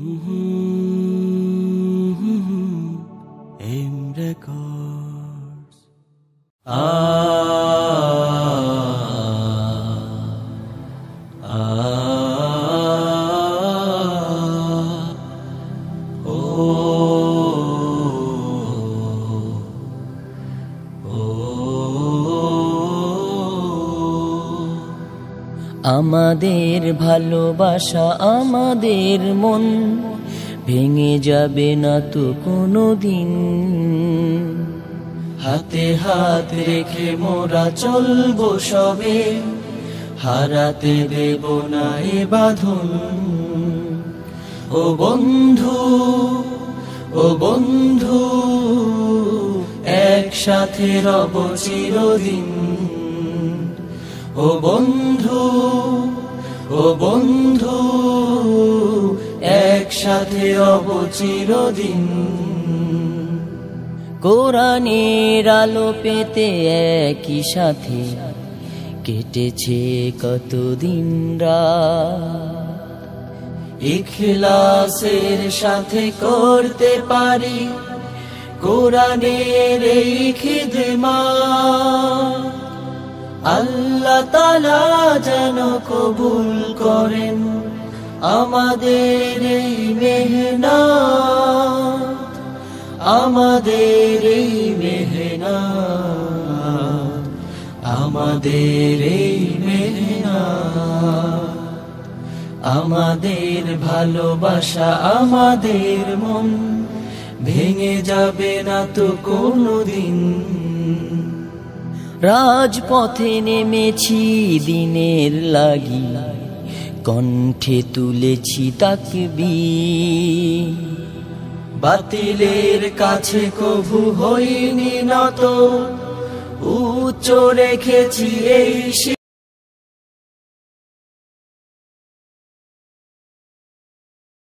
M Records. আমাদের ভালোবাসা আমাদের মন ভেঙে যাবে না তো কোনোদিন। হাতে হাত রেখে মোরা চলবো সবে, হারাতে দেব না এ বাঁধন। ও বন্ধু, ও বন্ধু, একসাথে রব চিরদিন। ও বন্ধু, ও বন্ধু, একসাথে রব চিরদিন। কোরআনের আলো পেতে একই সাথে কেটেছে কতদিন রাত। ইখলাসের সাথে করতে পারি কোরআনের এই খিদমত। আল্লাহ তাআলা যেন কবুল করেন আমাদের এই মেহনত, আমাদের এই মেহনত, আমাদের এই মেহনত। আমাদের ভালোবাসা আমাদের মন ভেঙে যাবে না তো কোনোদিন। রাজপথে নেমেছি দিনের লাগি, কণ্ঠে তুলেছি তাকবীর। বাতিলের কাছে কভু হইনি নত, উচ্চ রেখেছি এই